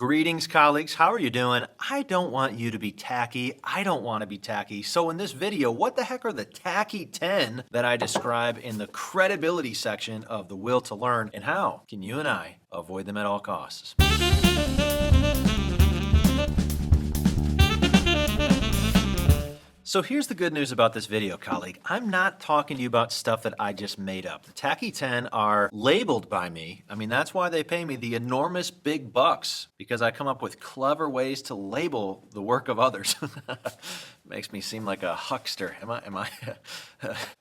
Greetings, colleagues. How are you doing? I don't want you to be tacky. I don't want to be tacky. So in this video, what the heck are the Tacky 10 that I describe in the credibility section of the Will to Learn, and how can you and I avoid them at all costs? So here's the good news about this video, colleague. I'm not talking to you about stuff that I just made up. The Tacky 10 are labeled by me. I mean, that's why they pay me the enormous big bucks, because I come up with clever ways to label the work of others. Makes me seem like a huckster. Am I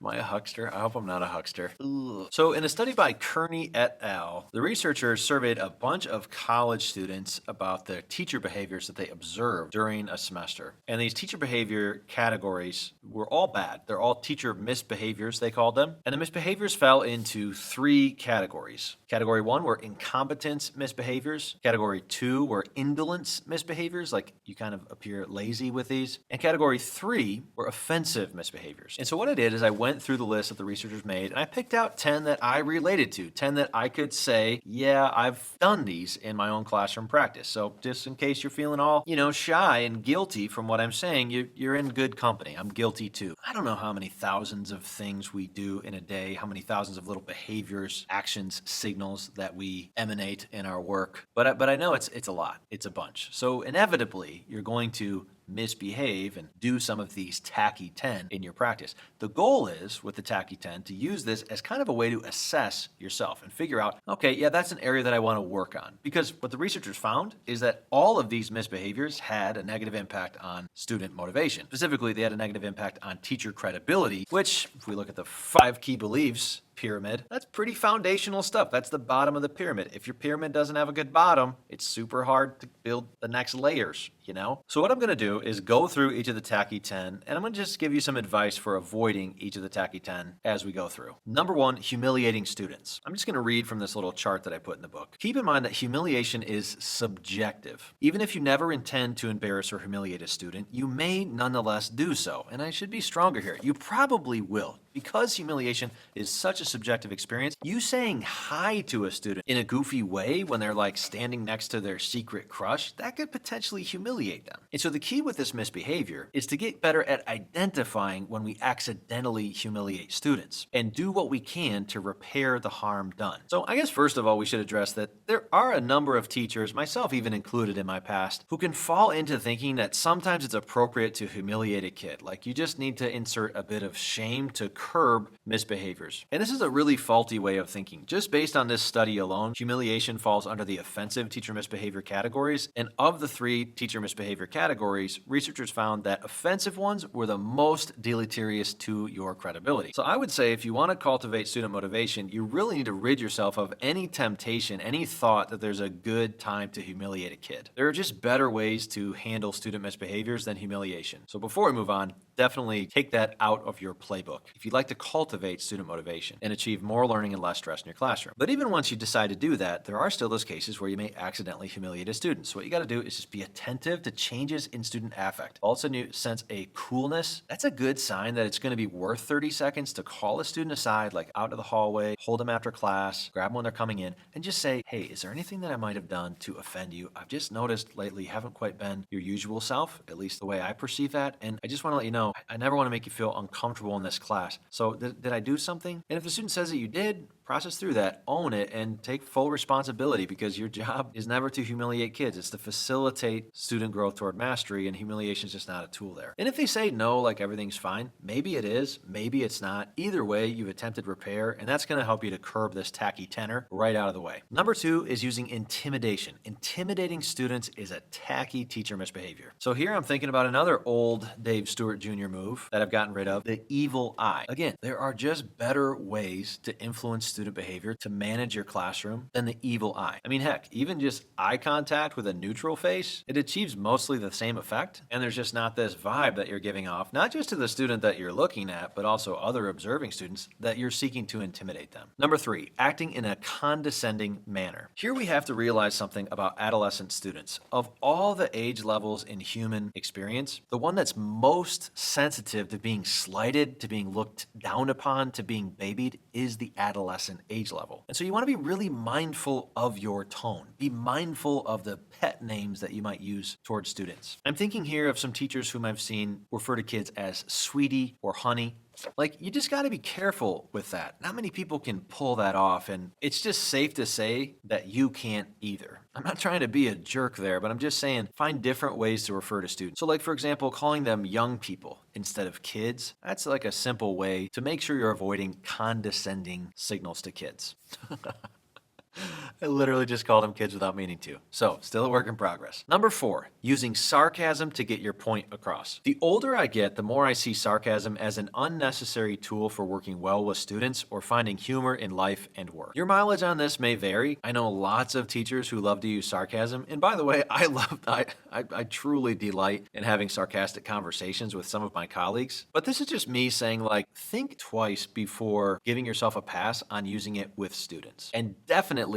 a huckster? I hope I'm not a huckster. Ugh. So in a study by Kearney et al., the researchers surveyed a bunch of college students about the teacher behaviors that they observed during a semester. And these teacher behavior categories were all bad. They're all teacher misbehaviors, they called them. And the misbehaviors fell into three categories. Category 1 were incompetence misbehaviors. Category 2 were indolence misbehaviors, like you kind of appear lazy with these. And category 3 were offensive misbehaviors. And so what I did is I went through the list that the researchers made, and I picked out 10 that I related to, 10 that I could say, yeah, I've done these in my own classroom practice. So just in case you're feeling all, shy and guilty from what I'm saying, you're in good company. I'm guilty too. I don't know how many thousands of things we do in a day, how many thousands of little behaviors, actions, signals that we emanate in our work. But I know it's a lot. It's a bunch. So inevitably, you're going to misbehave and do some of these Tacky 10 in your practice. The goal is, with the Tacky 10, to use this as kind of a way to assess yourself and figure out, okay, yeah, that's an area that I want to work on. Because what the researchers found is that all of these misbehaviors had a negative impact on student motivation. Specifically, they had a negative impact on teacher credibility, which, if we look at the 5 key beliefs pyramid, that's pretty foundational stuff. That's the bottom of the pyramid. If your pyramid doesn't have a good bottom, it's super hard to build the next layers, So what I'm going to do is go through each of the Tacky 10, and I'm going to just give you some advice for avoiding each of the Tacky 10 as we go through. Number 1, humiliating students. I'm just going to read from this little chart that I put in the book. Keep in mind that humiliation is subjective. Even if you never intend to embarrass or humiliate a student, you may nonetheless do so. And I should be stronger here. You probably will. Because humiliation is such a subjective experience, you saying hi to a student in a goofy way when they're like standing next to their secret crush, that could potentially humiliate them. And so the key with this misbehavior is to get better at identifying when we accidentally humiliate students and do what we can to repair the harm done. So I guess first of all, we should address that there are a number of teachers, myself even included in my past, who can fall into thinking that sometimes it's appropriate to humiliate a kid. Like you just need to insert a bit of shame to curb misbehaviors. And this is a really faulty way of thinking. Just based on this study alone, humiliation falls under the offensive teacher misbehavior categories. And of the 3 teacher misbehavior categories, researchers found that offensive ones were the most deleterious to your credibility. So I would say if you want to cultivate student motivation, you really need to rid yourself of any temptation, any thought that there's a good time to humiliate a kid. There are just better ways to handle student misbehaviors than humiliation. So before we move on, definitely take that out of your playbook if you'd like to cultivate student motivation and achieve more learning and less stress in your classroom. But even once you decide to do that, there are still those cases where you may accidentally humiliate a student. So what you got to do is just be attentive to changes in student affect. All of a sudden you sense a coolness. That's a good sign that it's going to be worth 30 seconds to call a student aside, like out of the hallway, hold them after class, grab them when they're coming in, and just say, hey, is there anything that I might have done to offend you? I've just noticed lately you haven't quite been your usual self, at least the way I perceive that. And I just want to let you know, I never want to make you feel uncomfortable in this class. So did I do something? And if the student says that you did, process through that, own it, and take full responsibility, because your job is never to humiliate kids. It's to facilitate student growth toward mastery, and humiliation is just not a tool there. And if they say no, like everything's fine, maybe it is, maybe it's not. Either way, you've attempted repair, and that's going to help you to curb this Tacky 10er right out of the way. Number 2 is using intimidation. Intimidating students is a tacky teacher misbehavior. So here I'm thinking about another old Dave Stuart Jr. move that I've gotten rid of, the evil eye. Again, there are just better ways to influence student behavior to manage your classroom than the evil eye. I mean, heck, even just eye contact with a neutral face, it achieves mostly the same effect, and there's just not this vibe that you're giving off, not just to the student that you're looking at, but also other observing students that you're seeking to intimidate them. Number 3, acting in a condescending manner. Here we have to realize something about adolescent students. Of all the age levels in human experience, the one that's most sensitive to being slighted, to being looked down upon, to being babied is the adolescent. class and age level. And so you want to be really mindful of your tone. Be mindful of the pet names that you might use towards students. I'm thinking here of some teachers whom I've seen refer to kids as sweetie or honey. Like, you just got to be careful with that. Not many people can pull that off, and it's just safe to say that you can't either. I'm not trying to be a jerk there, but I'm just saying find different ways to refer to students. So like, for example, calling them young people instead of kids. That's like a simple way to make sure you're avoiding condescending signals to kids. I literally just called them kids without meaning to. So, still a work in progress. Number 4, using sarcasm to get your point across. The older I get, the more I see sarcasm as an unnecessary tool for working well with students or finding humor in life and work. Your mileage on this may vary. I know lots of teachers who love to use sarcasm. And by the way, I truly delight in having sarcastic conversations with some of my colleagues. But this is just me saying, like, think twice before giving yourself a pass on using it with students. And definitely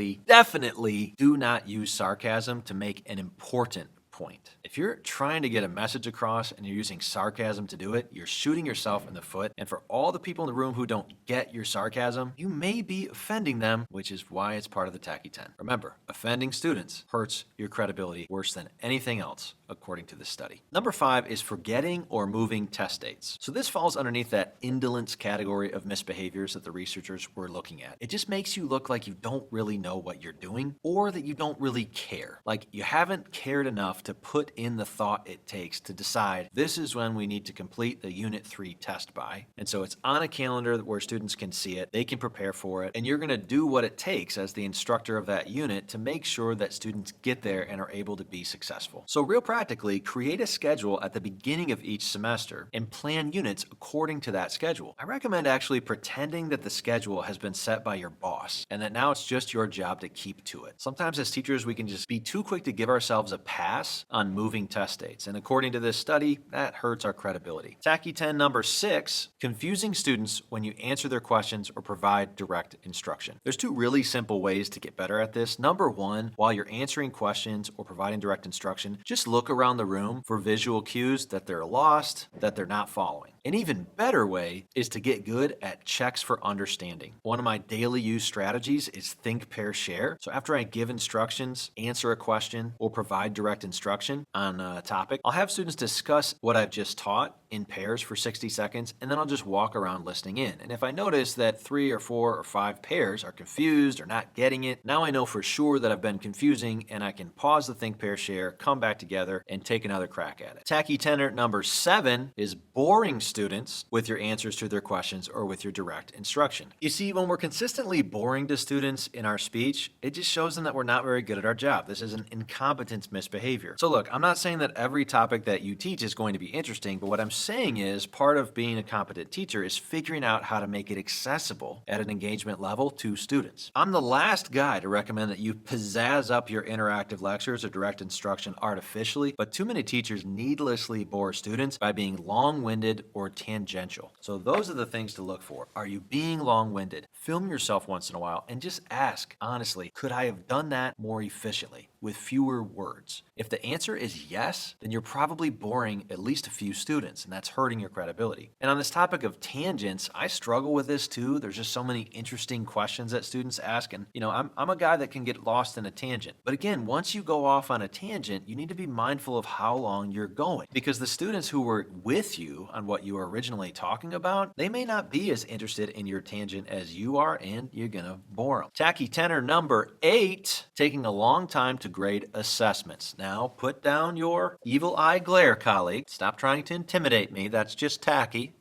do not use sarcasm to make an important point. If you're trying to get a message across and you're using sarcasm to do it, you're shooting yourself in the foot. And for all the people in the room who don't get your sarcasm, you may be offending them, which is why it's part of the Tacky 10. Remember, offending students hurts your credibility worse than anything else, according to this study. Number 5 is forgetting or moving test dates. So this falls underneath that indolence category of misbehaviors that the researchers were looking at. It just makes you look like you don't really know what you're doing or that you don't really care. Like, you haven't cared enough to put in the thought it takes to decide this is when we need to complete the Unit 3 test by. And so it's on a calendar where students can see it, they can prepare for it, and you're going to do what it takes as the instructor of that unit to make sure that students get there and are able to be successful. So real practically, create a schedule at the beginning of each semester and plan units according to that schedule. I recommend actually pretending that the schedule has been set by your boss and that now it's just your job to keep to it. Sometimes as teachers, we can just be too quick to give ourselves a pass on moving test dates. And according to this study, that hurts our credibility. Tacky 10 number 6, confusing students when you answer their questions or provide direct instruction. There's 2 really simple ways to get better at this. Number 1, while you're answering questions or providing direct instruction, just look around the room for visual cues that they're lost, that they're not following. An even better way is to get good at checks for understanding. One of my daily use strategies is think, pair, share. So after I give instructions, answer a question, or provide direct instruction on a topic, I'll have students discuss what I've just taught in pairs for 60 seconds, and then I'll just walk around listening in. And if I notice that 3 or 4 or 5 pairs are confused or not getting it, now I know for sure that I've been confusing and I can pause the think, pair, share, come back together, and take another crack at it. Tacky tenor number 7 is boring students with your answers to their questions or with your direct instruction. You see, when we're consistently boring to students in our speech, it just shows them that we're not very good at our job. This is an incompetence misbehavior. So look, I'm not saying that every topic that you teach is going to be interesting, but what I'm saying is part of being a competent teacher is figuring out how to make it accessible at an engagement level to students. I'm the last guy to recommend that you pizzazz up your interactive lectures or direct instruction artificially, but too many teachers needlessly bore students by being long-winded or tangential. So those are the things to look for. Are you being long-winded? Film yourself once in a while and just ask, honestly, could I have done that more efficiently with fewer words? If the answer is yes, then you're probably boring at least a few students, and that's hurting your credibility. And on this topic of tangents, I struggle with this too. There's just so many interesting questions that students ask, and I'm a guy that can get lost in a tangent. But again, once you go off on a tangent, you need to be mindful of how long you're going, because the students who were with you on what you were originally talking about, they may not be as interested in your tangent as you are, and you're gonna bore them. Tacky tenor number 8, taking a long time to grade assessments. Now, put down your evil eye glare, colleague. Stop trying to intimidate me. That's just tacky.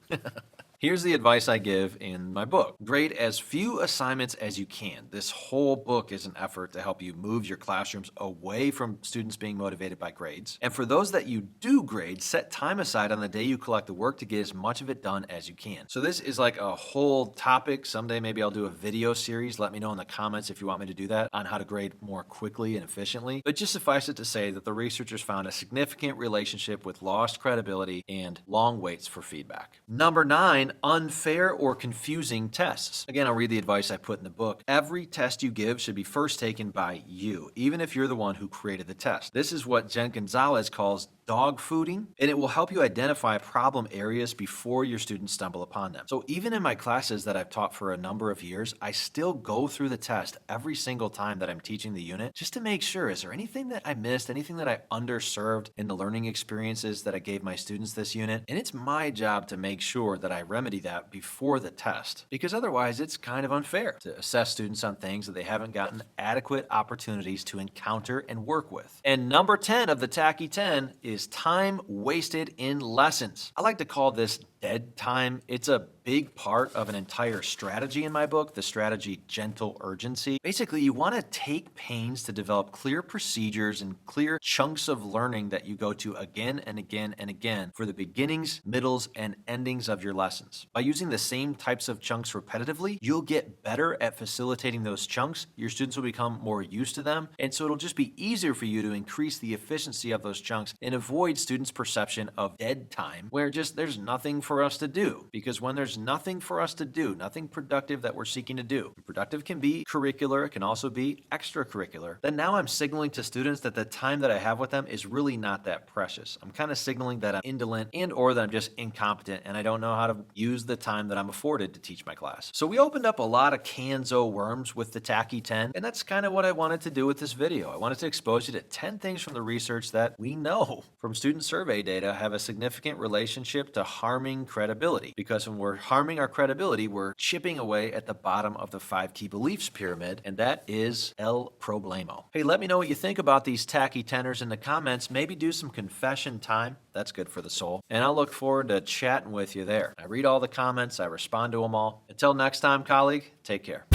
Here's the advice I give in my book. Grade as few assignments as you can. This whole book is an effort to help you move your classrooms away from students being motivated by grades. And for those that you do grade, set time aside on the day you collect the work to get as much of it done as you can. So this is like a whole topic. Someday maybe I'll do a video series. Let me know in the comments if you want me to do that on how to grade more quickly and efficiently. But just suffice it to say that the researchers found a significant relationship with lost credibility and long waits for feedback. Number 9, and unfair or confusing tests. Again, I'll read the advice I put in the book. Every test you give should be first taken by you, even if you're the one who created the test. This is what Jen Gonzalez calls dog fooding, and it will help you identify problem areas before your students stumble upon them. So even in my classes that I've taught for a number of years, I still go through the test every single time that I'm teaching the unit just to make sure, is there anything that I missed, anything that I underserved in the learning experiences that I gave my students this unit? And it's my job to make sure that I remedy that before the test, because otherwise it's kind of unfair to assess students on things that they haven't gotten adequate opportunities to encounter and work with. And number 10 of the Tacky 10 is time wasted in lessons. I like to call this dead time. It's a big part of an entire strategy in my book, the strategy Gentle Urgency. Basically, you want to take pains to develop clear procedures and clear chunks of learning that you go to again and again and again for the beginnings, middles, and endings of your lessons. By using the same types of chunks repetitively, you'll get better at facilitating those chunks. Your students will become more used to them, and so it'll just be easier for you to increase the efficiency of those chunks and avoid students' perception of dead time, where just there's nothing for us to do. Because when there's nothing for us to do, nothing productive that we're seeking to do, productive can be curricular, it can also be extracurricular, then now I'm signaling to students that the time that I have with them is really not that precious. I'm kind of signaling that I'm indolent and or that I'm just incompetent and I don't know how to use the time that I'm afforded to teach my class. So we opened up a lot of cans of worms with the Tacky 10, and that's kind of what I wanted to do with this video. I wanted to expose you to 10 things from the research that we know from student survey data have a significant relationship to harming credibility. Because when we're harming our credibility, we're chipping away at the bottom of the 5 key beliefs pyramid, and that is el problemo. Hey, let me know what you think about these Tacky Teners in the comments. Maybe do some confession time. That's good for the soul. And I'll look forward to chatting with you there. I read all the comments. I respond to them all. Until next time, colleague, take care.